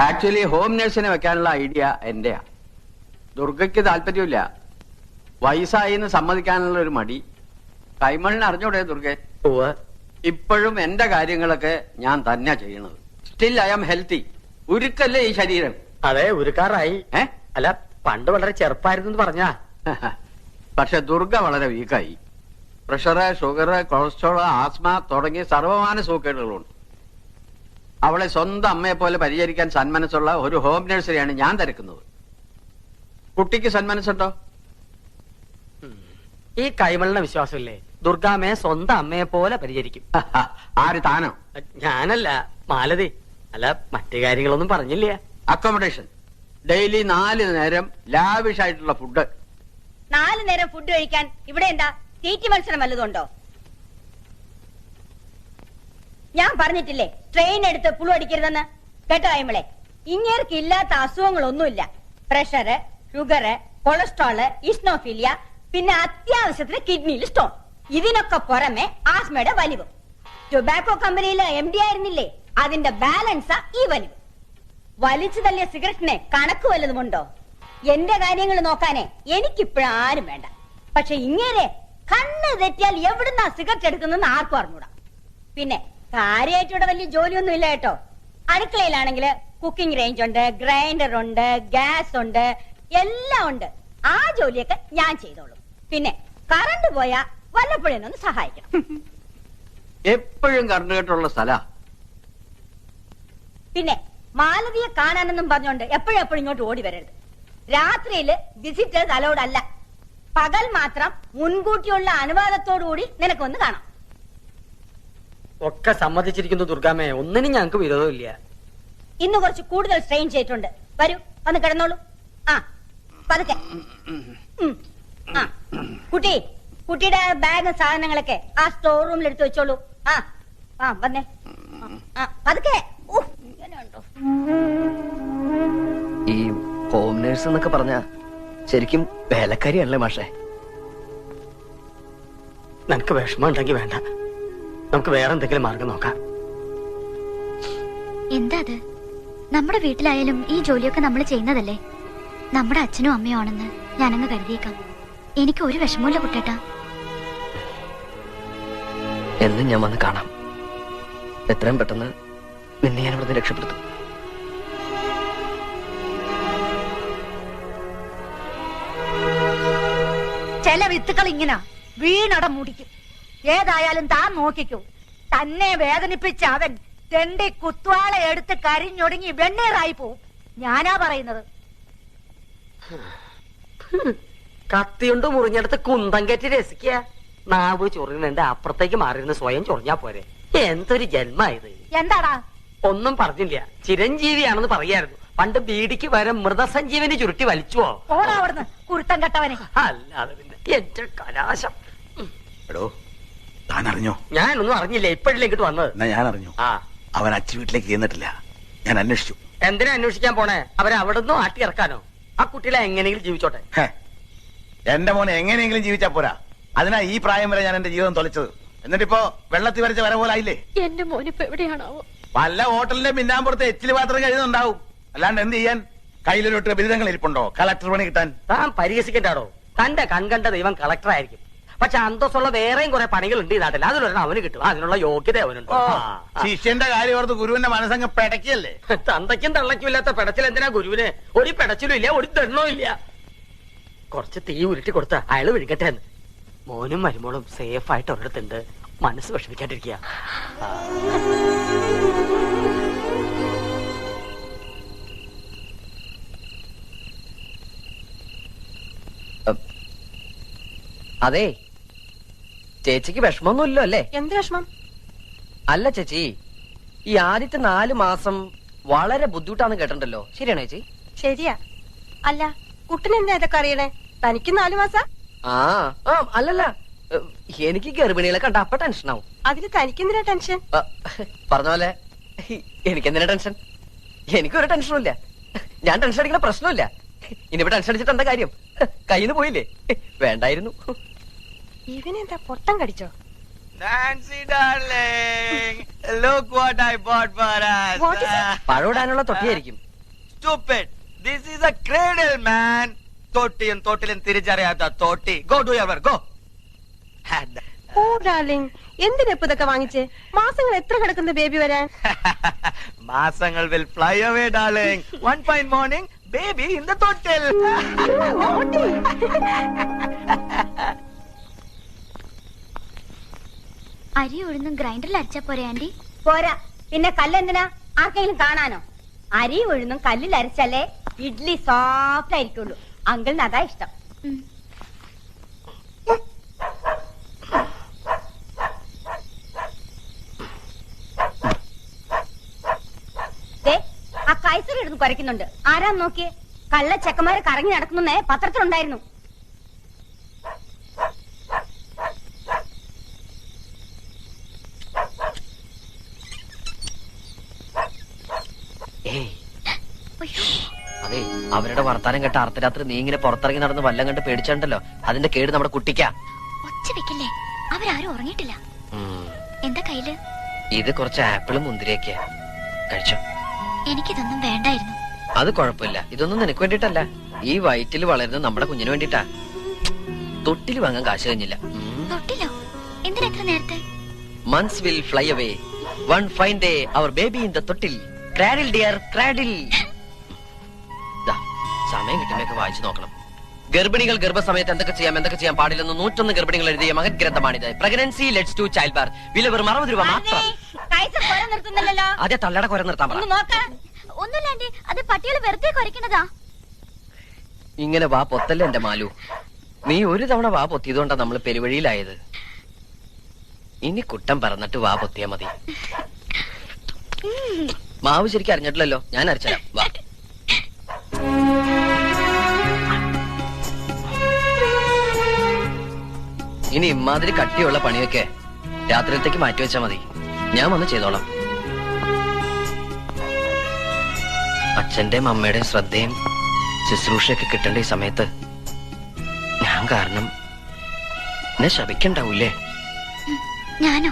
Actually home നേഴ്സിനെ വെക്കാനുള്ള idea എന്റെയാ. ദുർഗയ്ക്ക് താല്പര്യമില്ല. വയസ്സായി എന്ന് സമ്മതിക്കാനുള്ള ഒരു മടി. കൈമളിന് അറിഞ്ഞൂടെ ദുർഗെ? ഇപ്പോഴും എന്റെ കാര്യങ്ങളൊക്കെ ഞാൻ തന്നെ ചെയ്യണത്. Still I am healthy. ഉരുക്കല്ലേ ഈ ശരീരം? അതെ, ഉരുക്കാറായി. അല്ല, പണ്ട് വളരെ ചെറുപ്പായിരുന്നു പറഞ്ഞാ. പക്ഷെ ദുർഗ വളരെ വീക്കായി. പ്രഷറ്, ഷുഗർ, കൊളസ്ട്രോൾ, ആസ്മ തുടങ്ങിയ സർവമാന സൂക്കേടുകളുണ്ട്. അവളെ സ്വന്തം അമ്മയെ പോലെ പരിചരിക്കാൻ സന്മനസ്സുള്ള ഒരു ഹോം നഴ്സറിയാണ് ഞാൻ തിരക്കുന്നത്. കുട്ടിക്ക് സന്മനസ്സുണ്ടോ? ഈ കൈമളിന്റെ വിശ്വാസമില്ലേ, ദുർഗാമ്മയെ സ്വന്തം അമ്മയെ പോലെ പരിചരിക്കും. ആര്, താനോ? ഞാനല്ല, മാലതി. അല്ല, മറ്റു കാര്യങ്ങളൊന്നും പറഞ്ഞില്ല. അക്കോമഡേഷൻ, ഡെയിലി 4 നേരം ലാവിഷ് ആയിട്ടുള്ള ഫുഡ്. 4 നേരം ഫുഡ് കഴിക്കാൻ ഇവിടെ എന്താ തീറ്റി മത്സരം വല്ലതുണ്ടോ? ഞാൻ പറഞ്ഞിട്ടില്ലേ ട്രെയിൻ എടുത്ത് പുളു അടിക്കരുതെന്ന്? കേട്ടോ കൈമളെ, ഇങ്ങേർക്ക് ഇല്ലാത്ത അസുഖങ്ങളൊന്നുമില്ല. പ്രഷറ്, ഷുഗറ്, കൊളസ്ട്രോള്, ഇസ്നോഫീലിയ, പിന്നെ അത്യാവശ്യത്തിന് കിഡ്നിയിൽ സ്റ്റോൺ. ഇതിനൊക്കെ പുറമെ ആസ്മയുടെ വലിവ്. ടൊബാക്കോ കമ്പനിയിലെ MD ആയിരുന്നില്ലേ, അതിന്റെ ബാലൻസാ ഈ വലിവ്. വലിച്ചു തള്ളിയ സിഗരറ്റിനെ കണക്ക് വല്ലതുമുണ്ടോ? എന്റെ കാര്യങ്ങൾ നോക്കാനേ എനിക്കിപ്പോഴും ആരും വേണ്ട. പക്ഷെ ഇങ്ങനെ കണ്ണ് തെറ്റിയാൽ എവിടുന്നാ സിഗരറ്റ് എടുക്കുന്നെന്ന് ആർക്കും അറിഞ്ഞൂടാ. പിന്നെ കാര്യമായിട്ടിവിടെ വലിയ ജോലിയൊന്നും ഇല്ല കേട്ടോ. അടുക്കളയിലാണെങ്കിൽ കുക്കിംഗ് റേഞ്ച് ഉണ്ട്, ഗ്രൈൻഡർ ഉണ്ട്, ഗ്യാസ് ഉണ്ട്, എല്ലാം ഉണ്ട്. ആ ജോലിയൊക്കെ ഞാൻ ചെയ്തോളൂ. പിന്നെ കറണ്ട് പോയാ വല്ലപ്പോഴൊന്ന് സഹായിക്കണം. എപ്പോഴും കറണ്ട് കേട്ടുള്ള സ്ഥല. പിന്നെ മാലതിയെ കാണാനെന്നും പറഞ്ഞോണ്ട് എപ്പോഴും ഇങ്ങോട്ട് ഓടി വരരുത്. രാത്രിയില് വിസിറ്റേഴ്സ് അലൗഡ് അല്ല. പകൽ മാത്രം മുൻകൂട്ടിയുള്ള അനുവാദത്തോടുകൂടി നിനക്കൊന്ന് കാണാം. ഒക്കെ സമ്മതിച്ചിരിക്കുന്നു ദുർഗാമ്മയെ, ഒന്നിനും ഞങ്ങൾക്ക് വിരോധമില്ല. ഇന്ന് കുറച്ച് കൂടുതൽ സ്ട്രെയിൻ ചെയ്തിട്ടുണ്ട്. വരൂ, വന്ന് കിടന്നോളൂ. ആ, പതുക്കെ. കുട്ടിയുടെ ബാഗ് സാധനങ്ങളൊക്കെ ആ സ്റ്റോർ റൂമിൽ എടുത്തു വെച്ചോളൂ. ആ വന്നേ, പതുക്കെ. ഇങ്ങനെയുണ്ടോ? ഈ ഹോം നേഴ്സ് എന്നൊക്കെ പറഞ്ഞ ശരിക്കും വേലക്കാരിയല്ലേ മാഷേ? നിനക്ക് വിഷമം ഉണ്ടെങ്കിൽ വേണ്ട, നമുക്ക് വേറെ എന്തെങ്കിലും മാർഗം നോക്കാം. എന്താ അത്? നമ്മുടെ വീട്ടിലായാലും ഈ ജോലിയൊക്കെ നമ്മൾ ചെയ്യുന്നതല്ലേ. നമ്മുടെ അച്ഛനും അമ്മയും ആണെന്ന് ഞാനങ്ങ് കരുതിയേക്കാം. എനിക്ക് ഒരു വിഷമമില്ല കുട്ടേട്ടാ. എന്നും ഞാൻ വന്ന് കാണാം. എത്രയും പെട്ടെന്ന് നിന്നെ ഞാൻ ഇവിടുന്ന് രക്ഷപ്പെടുത്തും. ചില വിത്തുകൾ ഇങ്ങനെ വീണടം മുടിക്കും. ഏതായാലും താൻ നോക്കിക്കൂ. തന്നെ വേദനിപ്പിച്ച അവൻ തെണ്ടി കുത്വാള എടുത്ത് കരിഞ്ഞൊടുങ്ങി വെണ്ണീറായി പോവും. ഞാനാ പറയുന്നത്. കത്തിയുണ്ട് മുറിഞ്ഞെടുത്ത് കുന്തം കയറ്റി രസിക്കുക. നാവ് ചൊറിയുന്നുണ്ട്, അപ്പുറത്തേക്ക് മാറിയിരുന്ന് സ്വയം ചൊറിഞ്ഞാ പോരെ. എന്തൊരു ജന്മായത്. എന്താടാ? ഒന്നും പറഞ്ഞില്ല. ചിരഞ്ജീവിയാണെന്ന് പറയായിരുന്നു. പണ്ട് ബീഡിക്ക് വരെ മൃതസഞ്ജീവനി ചുരുട്ടി വലിച്ചുവോ? ഓടാവിടുന്ന് കുരുത്തം കെട്ടവനെ. അല്ലാതെ പിന്നെ എന്റെ കലാശം. എടോ, താൻ അറിഞ്ഞോ? ഞാനൊന്നും അറിഞ്ഞില്ല, ഇപ്പോഴല്ലേ ഇങ്ങോട്ട് വന്നത്. ഞാൻ അറിഞ്ഞു. അവൻ അച്ഛൻ വീട്ടിലേക്ക് ചെന്നിട്ടില്ല. ഞാൻ അന്വേഷിച്ചു. എന്തിനാ അന്വേഷിക്കാൻ പോണേ? അവരെ അവിടുന്ന് ആട്ടി ഇറക്കാനോ? ആ കുട്ടികളെ എങ്ങനെയെങ്കിലും ജീവിച്ചോട്ടെ. എന്റെ മോനെ എങ്ങനെയെങ്കിലും ജീവിച്ചാ പോരാ. അതിനാ ഈ പ്രായം വരെ ഞാൻ എന്റെ ജീവിതം തൊലച്ചത്. എന്നിട്ടിപ്പോ വെള്ളത്തിൽ വരച്ച വര പോലെ ആയില്ലേ. എന്റെ മോനിപ്പോ എവിടെയാണാവോ? വല്ല ഹോട്ടലിന്റെ പിന്നാമ്പുറത്ത് എച്ചില് പാത്രം കഴിയുന്നുണ്ടാവും. അല്ലാണ്ട് എന്ത് ചെയ്യാൻ? കയ്യിലൊരു ബിരുദങ്ങൾ ഇരിപ്പുണ്ടോ കളക്ടർ പണി കിട്ടാൻ? താൻ പരിഹസിക്കണ്ടാടോ. തന്റെ കൺകണ്ട ദൈവം കളക്ടർ ആയിരിക്കും. പക്ഷെ അന്തസ്സുള്ള വേറെയും കുറെ പണികളുണ്ട് ഈ നാട്ടിൽ. അതിലൊരെണ്ണം അവന് കിട്ടും. അതിനുള്ള യോഗ്യത അവനുണ്ട്. ശിഷ്യന്റെ കാര്യം ഓർത്ത് ഗുരുവിന്റെ മനസ്സങ്ങ് പെടക്കിയല്ലേ. തന്തയ്ക്കും തള്ളയ്ക്കും ഇല്ലാത്ത പെടച്ചിൽ എന്തിനാ ഗുരുവിന്? ഒരു പെടച്ചിലും ഇല്ല, ഒരു ദണ്ണവും ഇല്ല. കുറച്ച് തീ ഉരുട്ടി കൊടുത്ത അയാള് വിഴുകട്ടെ എന്ന്. മോനും മരുമോളും സേഫ് ആയിട്ട് ഒരിടത്തുണ്ട്. മനസ്സ് വിഷമിക്കാണ്ടിരിക്കുക. അതെ, ചേച്ചിക്ക് വിഷമൊന്നുമില്ലോ അല്ലേ? എന്ത് വിഷമം? അല്ല ചേച്ചി, ഈ ആദ്യത്തെ 4 മാസം വളരെ ബുദ്ധിമുട്ടാന്ന് കേട്ടിട്ടുണ്ടല്ലോ. ശരിയാണോ ചേച്ചി? ശരിയാ. അല്ല, കുട്ടനെന്താ ഇതൊക്കെ അറിയണേ? തനിക്ക് 4 മാസം? അല്ലല്ല, എനിക്ക് ഗർഭിണികളെ കണ്ട അപ്പൊ ടെൻഷൻ ആവും. അതിന് തനിക്കെന്തിനാ ടെൻഷൻ? പറഞ്ഞ പോലെ എനിക്കെന്തിനാ ടെൻഷൻ? എനിക്കൊരു ടെൻഷനും ഇല്ല. ഞാൻ ടെൻഷൻ അടിക്കുന്ന പ്രശ്നമില്ല. ഇനിയിപ്പോ ടെൻഷൻ അടിച്ചിട്ട് എന്താ കാര്യം? കയ്യിൽ നിന്ന് പോയില്ലേ? വേണ്ടായിരുന്നു. ഇവനെന്താ പൊട്ടം കടിച്ചോ? Nancy darling, look what I bought for us. പഴമിടാനുള്ള തൊട്ടിയായിരിക്കും. stupid. This is a cradle, man. തോട്ടിയും തോട്ടിലും തിരിച്ചറിയാത്ത തോട്ടി. Go do your work. Go. Oh darling, എന്തിനാ ഇപ്പൊ ഇതൊക്കെ വാങ്ങിച്ചേ? മാസങ്ങൾ എത്ര കിടക്കുന്ന ബേബി വരാൻ? മാസങ്ങൾ will fly away, darling. One fine morning, baby in the തോട്ടിൽ. അരി ഉഴുന്നും ഗ്രൈൻഡറിൽ അരച്ചാ പോരെ ആന്റി? പോരാ, പിന്നെ കല്ലെന്തിനാ? ആർക്കെങ്കിലും കാണാനോ? അരി ഉഴുന്നും കല്ലിൽ അരച്ചാലേ ഇഡ്ലി സോഫ്റ്റ് ആയിരിക്കുള്ളൂ. അങ്കിളിന് അതാ ഇഷ്ടം. ആ കൈസർ എടുത്ത് കുരയ്ക്കുന്നുണ്ട്. ആരാന്ന് നോക്കിയേ. കള്ള ചെക്കന്മാര് കറങ്ങി നടക്കുന്നേ പത്രത്തിലുണ്ടായിരുന്നു. അതെ, അവരുടെ വർത്താനം കേട്ട അർദ്ധരാത്രി നീ ഇങ്ങനെ പുറത്തിറങ്ങി നടന്ന് വല്ലം കണ്ട് പേടിച്ചിട്ടുണ്ടല്ലോ, അതിന്റെ കേട് നമ്മുടെ കുട്ടിക്കാ. ഒച്ച വെക്കില്ലേ, അവരാരും ഉറങ്ങിയിട്ടില്ല. എന്താ കയ്യില്? ഇത് കുറച്ച് ആപ്പിളും മുന്തിരിയൊക്കെയാ. കഴിച്ചോ. എനിക്കിതൊന്നും വേണ്ടായിരുന്നു. അത് കുഴപ്പമില്ല, ഇതൊന്നും നിനക്ക് വേണ്ടിട്ടല്ല, ഈ വയറ്റിൽ വളരുന്ന നമ്മുടെ കുഞ്ഞിന് വേണ്ടിട്ടാ. തൊട്ടിൽ വാങ്ങാൻ കാശ് കഴിഞ്ഞില്ല. തൊട്ടിലോ? എന്തിനാ എത്ര നേരത്തെ? Months will fly away. One fine day, our baby in the തൊട്ടിൽ. Cradle dear, cradle. സമയം കിട്ടുമ്പോഴൊക്കെ വായിച്ചു നോക്കണം. ഗർഭിണികൾ ഗർഭസമയത്ത് എന്തൊക്കെ ചെയ്യാൻ പാടില്ലെന്ന് 101 ഗർഭിണികൾ എഴുതിയ മഹത് ഗ്രന്ഥമാണിത്. Pregnancy lets to child birth. വില വെറും 60 രൂപ മാത്രം. അതെ, തള്ളയുടെ കുര നിർത്താൻ പറ. ഒന്നുമില്ല ആന്റി, അത് പട്ടികൾ വെറുതെ കുരയ്ക്കണതാ. ഇങ്ങനെ വാ പൊത്തല്ലേ എന്റെ മാലു. നീ ഒരു തവണ വാ പൊത്തിയതുകൊണ്ടാ നമ്മൾ പെരുവഴിയിലായത്. ഇനി കുട്ടം പറന്നിട്ട് വാ പൊത്തിയാ മതി. മാവ് ശരിക്കും അറിഞ്ഞിട്ടില്ലല്ലോ, ഞാൻ അരച്ചരാം. വാ. ഇനി ഇമാതിരി കട്ടിയുള്ള പണിയൊക്കെ രാത്രിയിലത്തേക്ക് മാറ്റിവെച്ചാ മതി, ഞാൻ വന്ന് ചെയ്തോളാം. അച്ഛന്റെയും അമ്മയുടെയും ശ്രദ്ധയും ശുശ്രൂഷയൊക്കെ കിട്ടേണ്ട ഈ സമയത്ത് ഞാൻ കാരണം എന്നെ ശപിക്കണ്ടാവൂലേ? ഞാനോ?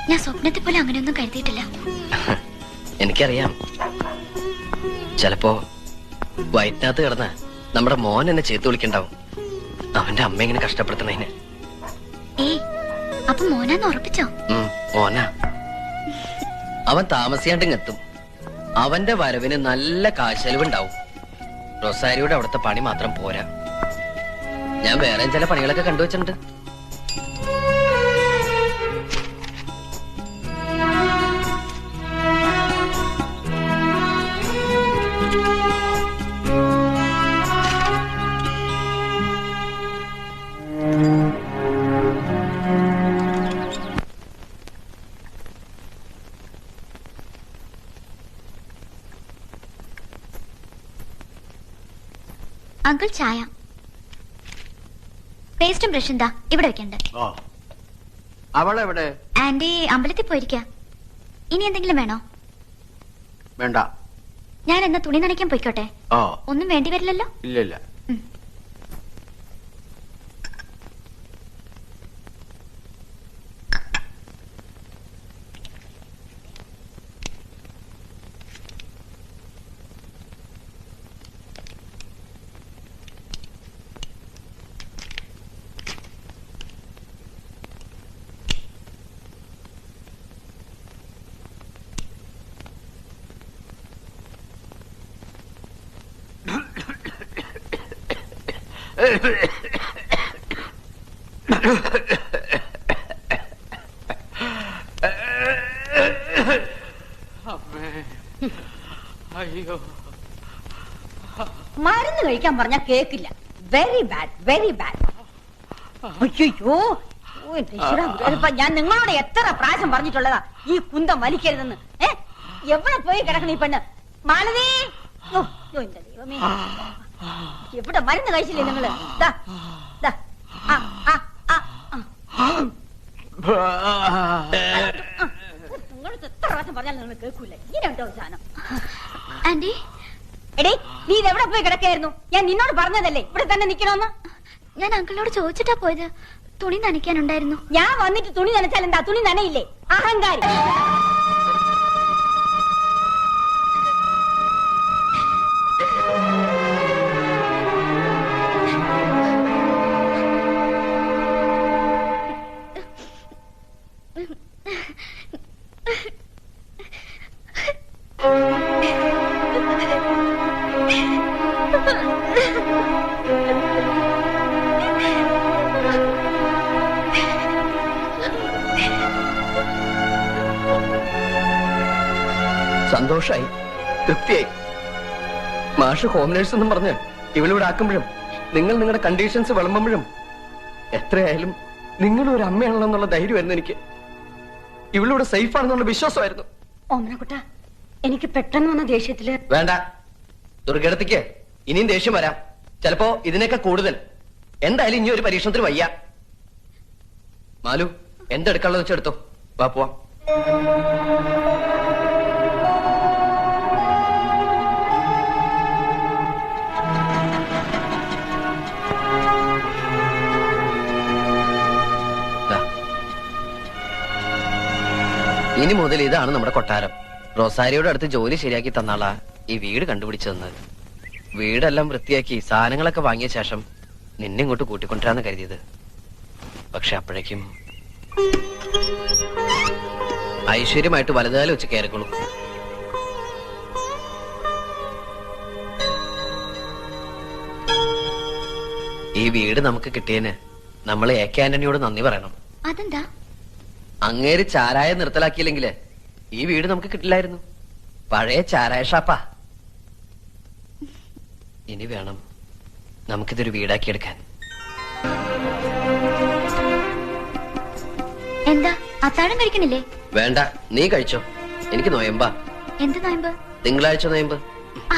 ഞാൻ സ്വപ്നത്തെ പോലെ അങ്ങനെയൊന്നും കരുതിയിട്ടില്ല. എനിക്കറിയാം, ചിലപ്പോ വയറ്റിനകത്ത് കിടന്ന് നമ്മുടെ മോൻ എന്നെ ചേർത്ത് വിളിക്കണ്ടാവും, അവന്റെ അമ്മ ഇങ്ങനെ കഷ്ടപ്പെടുത്തുന്നതിന്. അപ്പൊ മോനാന്ന് ഉറപ്പിച്ചോ? മോനാ. അവൻ താമസിയാണ്ടിങ്ങെത്തും. അവന്റെ വരവിന് നല്ല കാശെലവുണ്ടാവും. റൊസാരിയുടെ അവിടുത്തെ പണി മാത്രം പോരാ, ഞാൻ വേറെ ചില പണികളൊക്കെ കണ്ടുവച്ചിട്ടുണ്ട്. അങ്കിൾ ചായ. പേസ്റ്റും ബ്രഷും ദാ ഇവിടെ വെക്കണ്ട. അവളെവിടെ? ആന്റി അമ്പലത്തിൽ പോയിരിക്ക. ഇനി എന്തെങ്കിലും വേണോ? വേണ്ട. ഞാൻ എന്നാ തുണി നനയ്ക്കാൻ പോയിക്കോട്ടെ? ഒന്നും വേണ്ടി വരില്ലല്ലോ? ഇല്ല. അയ്യോ, മരുന്ന് കഴിക്കാൻ പറഞ്ഞാ കേക്കില്ല. Very bad, very bad. അയ്യോ, ഞാൻ നിങ്ങളോട് എത്ര പ്രാവശ്യം പറഞ്ഞിട്ടുള്ളതാ ഈ കുന്തം വലിക്കരുതെന്ന്. എവിടെ പോയി കിടക്കണ ഈ പെണ്ണ്? മാലതി, എന്റെ ദൈവമേ, എവിടെ മരുന്ന് കഴിച്ചില്ലേ നിങ്ങള്? നിങ്ങൾക്ക് എത്ര പ്രാവശ്യം പറഞ്ഞാൽ നിങ്ങൾ കേൾക്കൂല. ഇങ്ങനെയുണ്ടോ സാധനം? ആന്റി, എടേ, നീ ഇതെവിടെ പോയി കിടക്കായിരുന്നു? ഞാൻ നിന്നോട് പറഞ്ഞതല്ലേ ഇവിടെ തന്നെ നിക്കണോന്ന്. ഞാൻ അങ്കിളിനോട് ചോദിച്ചിട്ടാ പോയത്. തുണി നനയ്ക്കാനുണ്ടായിരുന്നു. ഞാൻ വന്നിട്ട് തുണി നനച്ചാൽ എന്താ? തുണി നനയില്ലേ? അഹങ്കാരി. സന്തോഷായി, തൃപ്തിയായി. മാഷ് ഹോം നേഴ്സ് എന്നും പറഞ്ഞ് ഇവളിവിടെ ആക്കുമ്പോഴും നിങ്ങൾ നിങ്ങളുടെ കണ്ടീഷൻസ് വിളമ്പുമ്പോഴും എത്രയായാലും നിങ്ങളൊരു അമ്മയാണല്ലോ എന്നുള്ള ധൈര്യമായിരുന്നു എനിക്ക്. ഇവളിവിടെ സേഫ് ആണെന്നുള്ള വിശ്വാസമായിരുന്നു. ഓമനക്കുട്ട, എനിക്ക് പെട്ടെന്ന് വന്ന ദേഷ്യത്തില് വേണ്ട, ദുർഗടത്തിക്ക് ഇനിയും ദേഷ്യം വരാം, ചിലപ്പോ ഇതിനൊക്കെ കൂടുതൽ. എന്തായാലും ഇനി ഒരു പരീക്ഷണത്തിന് വയ്യ. മാലു, എന്തെടുക്കാനുള്ളത് വെച്ചെടുത്തോ, വാ പോവാം. ഇനി മുതൽ ഇതാണ് നമ്മുടെ കൊട്ടാരം. റൊസാരിയോടെ അടുത്ത് ജോലി ശരിയാക്കി തന്നാളാ ഈ വീട് കണ്ടുപിടിച്ചതെന്ന്. വീടെല്ലാം വൃത്തിയാക്കി സാധനങ്ങളൊക്കെ വാങ്ങിയ ശേഷം നിന്നെ ഇങ്ങോട്ട് കൂട്ടിക്കൊണ്ടിരാന്ന് കരുതിയത്. പക്ഷെ അപ്പോഴേക്കും ഐശ്വര്യമായിട്ട് വലുതാലും വെച്ച് കയറിക്കോളൂ. ഈ വീട് നമുക്ക് കിട്ടിയതിന് നമ്മൾ എ.കെ. ആന്റണിയോട് നന്ദി പറയണം. അതെന്താ? അങ്ങേര് ചാരായ നിർത്തലാക്കിയില്ലെങ്കില് ഈ വീട് നമുക്ക് കിട്ടില്ലായിരുന്നു. പഴയ ചാരായ ഷാപ്പാ. ഇനി വേണം നമുക്കിതൊരു വീടാക്കിയെടുക്കാൻ. എന്താ അത്താഴം കഴിക്കണില്ലേ? വേണ്ട, നീ കഴിച്ചോ. എനിക്ക് നോയമ്പാ. എന്ത് നോയമ്പ്? തിങ്കളാഴ്ച നോയമ്പ്.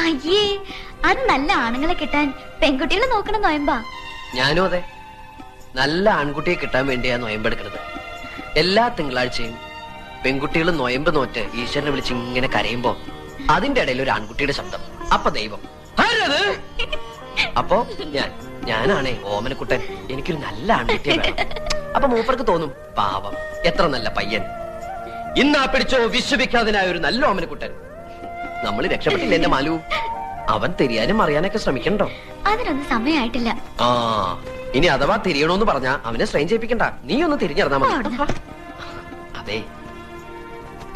അയ്യേ, അത് നല്ല ആണുങ്ങളെ കിട്ടാൻ പെൺകുട്ടികളെ നോക്കണം നോയമ്പാ. ഞാനും അതെ, നല്ല ആൺകുട്ടിയെ കിട്ടാൻ വേണ്ടിയാ നോയമ്പെടുക്കുന്നത്. എല്ലാ തിങ്കളാഴ്ചയും പെൺകുട്ടികൾ നോയമ്പ് നോറ്റ് ഈശ്വരനെ വിളിച്ച് ഇങ്ങനെ കരയുമ്പോ അതിന്റെ ഇടയിൽ ഒരു ആൺകുട്ടിയുടെ ശബ്ദം. അപ്പൊ ദൈവം അപ്പോ ഞാനാണേ ഓമനക്കുട്ടൻ. എനിക്കൊരു നല്ല ആൺകുട്ടിയെ വേണം. അപ്പൊ മൂപ്പർക്ക് തോന്നും, പാവം എത്ര നല്ല പയ്യൻ, ഇന്നാ പിടിച്ചോ വിശ്വവിഖ്യാതനായ ഒരു നല്ല ഓമനക്കുട്ടൻ. നമ്മൾ രക്ഷപ്പെട്ടില്ല എന്റെ മാലു. അവൻ തിരിയാനും അറിയാനൊക്കെ ശ്രമിക്കണ്ടോ? അതിനൊന്നും സമയമായിട്ടില്ല. ആ, ഇനി അഥവാ തിരിയണോന്ന് പറഞ്ഞാ അവനെ സ്ട്രെയിൻ ചെയ്യിപ്പിക്കണ്ട. നീ ഒന്ന് തിരിഞ്ഞിറങ്ങാൻ മതി. അതെ,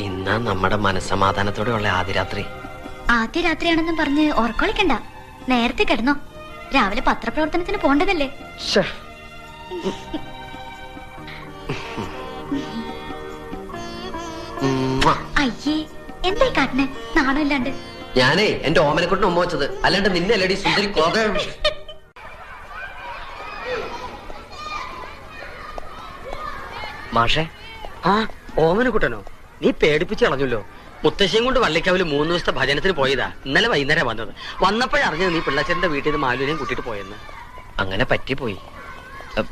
ഇന്നാ നമ്മുടെ മനസ്സമാധാനത്തോടെയുള്ള ആദ്യ രാത്രി. ആദ്യ രാത്രിയാണെന്നും പറഞ്ഞ് ഓർക്കൊളിക്കണ്ട. നേരത്തെ കിടന്നോ, രാവിലെ പത്രപ്രവർത്തനത്തിന് പോണ്ടതല്ലേ. അയ്യേ, എന്തായി കാട്ടിനെ നാണമില്ലാണ്ട്. ഞാനേ എന്റെ ഓമനക്കുട്ടിന് ഉമ്മ വെച്ചത്, അല്ലാണ്ട് നിന്നെ അല്ലടി സുന്ദരി കോത. മാഷേ. ആ, ഓമനക്കുട്ടനോ? നീ പേടിപ്പിച്ച് കളഞ്ഞല്ലോ. മുത്തശ്ശിയും കൊണ്ട് വള്ളിക്കാവില് 3 ദിവസത്തെ ഭജനത്തിന് പോയതാ. ഇന്നലെ വൈകുന്നേരം വന്നത്. വന്നപ്പോഴറിഞ്ഞത് നീ പിള്ളച്ചന്റെ വീട്ടിൽ നിന്ന് മാലുവിനെയും കൂട്ടിട്ട് പോയെന്ന്. അങ്ങനെ പറ്റിപ്പോയി.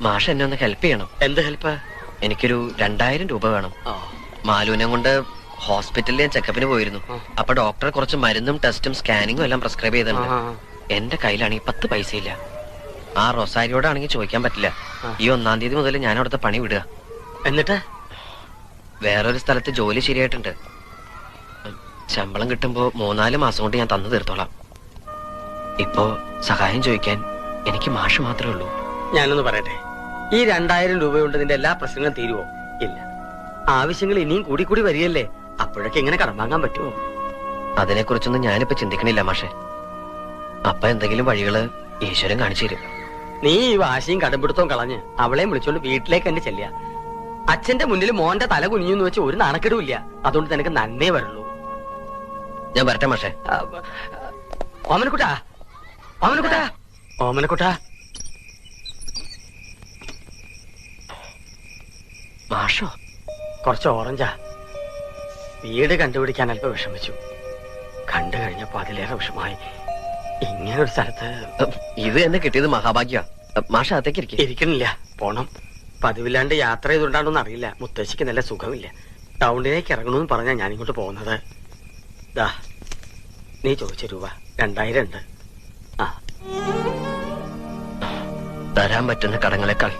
മാഷ എന്നെ ഒന്ന് ഹെൽപ്പ് ചെയ്യണം. എന്ത് ഹെൽപ്പ്? എനിക്കൊരു 2000 രൂപ വേണം. മാലുവിനെ കൊണ്ട് ഹോസ്പിറ്റലിൽ ഞാൻ ചെക്കപ്പിന് പോയിരുന്നു. അപ്പൊ ഡോക്ടർ കുറച്ച് മരുന്നും ടെസ്റ്റും സ്കാനിങ്ങും എല്ലാം പ്രിസ്ക്രൈബ് ചെയ്തിട്ടുണ്ട്. എന്റെ കയ്യിലാണെങ്കിൽ 10 പൈസ ഇല്ല. ആ റൊസാരിയോടാണെങ്കിൽ ചോദിക്കാൻ പറ്റില്ല. ഈ 1-ാം തീയതി മുതൽ ഞാൻ അവിടുത്തെ പണി വിടുക. എന്നിട്ട് വേറൊരു സ്ഥലത്ത് ജോലി ശരിയായിട്ടുണ്ട്. ശമ്പളം കിട്ടുമ്പോ 3-4 മാസം കൊണ്ട് ഞാൻ തന്നു തീർത്തോളാം. ഇപ്പോ സഹായം ചോദിക്കാൻ എനിക്ക് മാഷ് മാത്രമേ ഉള്ളൂ. ഞാനൊന്ന് പറയട്ടെ, ഈ 2000 രൂപ കൊണ്ട് നിന്റെ എല്ലാ പ്രശ്നങ്ങളും തീരുവോ? ഇല്ല. ആവശ്യങ്ങൾ ഇനിയും കൂടി കൂടി വരികയല്ലേ. അപ്പോഴൊക്കെ എങ്ങനെ കടം വാങ്ങാൻ പറ്റുമോ? അതിനെക്കുറിച്ചൊന്നും ഞാനിപ്പോ ചിന്തിക്കണില്ല മാഷെ. അപ്പൊ എന്തെങ്കിലും വഴികള് ഈശ്വരൻ കാണിച്ചു തരും. നീ ഈ വാശിയും കടമ്പിടുത്തവും കളഞ്ഞ് അവളെയും വിളിച്ചോണ്ട് വീട്ടിലേക്ക് തന്നെ ചെല്ലുക. അച്ഛന്റെ മുന്നിൽ മോന്റെ തല കുനിഞ്ഞെന്ന് വെച്ച് ഒരു നാണക്കെടുമില്ല. അതുകൊണ്ട് നിനക്ക് നന്നേ വരുള്ളൂ. ഞാൻ വരട്ടെ മാഷെ. ഓമനക്കുട്ടാ, ഓമനക്കുട്ടാ, ഓമനക്കുട്ടാ. മാഷോ? കുറച്ച് ഓറഞ്ചാ. വീട് കണ്ടുപിടിക്കാൻ അല്പം വിഷമിച്ചു. കണ്ടു കഴിഞ്ഞപ്പോ അതിലേറെ വിഷമായി. ഇങ്ങനൊരു സ്ഥലത്ത് ഇത് എന്നെ കിട്ടിയത് മഹാഭാഗ്യ. മാഷ അകത്തേക്ക് ഇരിക്കണില്ല, പോണം. പതിവില്ലാണ്ട് യാത്ര ചെയ്തുകൊണ്ടാണെന്ന് അറിയില്ല. മുത്തശ്ശിക്ക് നല്ല സുഖമില്ല. ടൗണിലേക്ക് ഇറങ്ങണമെന്ന് പറഞ്ഞാ ഞാനിങ്ങോട്ട് പോകുന്നത്. ദാ, നീ ചോദിച്ച രൂപ 2000 ഉണ്ട്. ആ, തരാൻ പറ്റുന്ന കടങ്ങളെക്കാൾ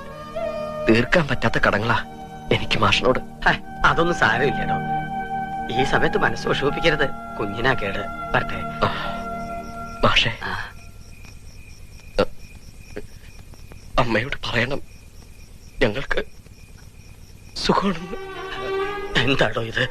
തീർക്കാൻ പറ്റാത്ത കടങ്ങളാ എനിക്ക് മാഷിനോട്. അതൊന്നും സാരമില്ലടോ. ഈ സമയത്ത് മനസ്സ് വിഷമിപ്പിക്കരുത്. കുഞ്ഞിനാ കേട്. വരട്ടെ മാഷേ. അമ്മയോട് പറയണം ഞങ്ങൾക്ക് സുഖമാണെന്ന്. എന്താടോ ഇത്?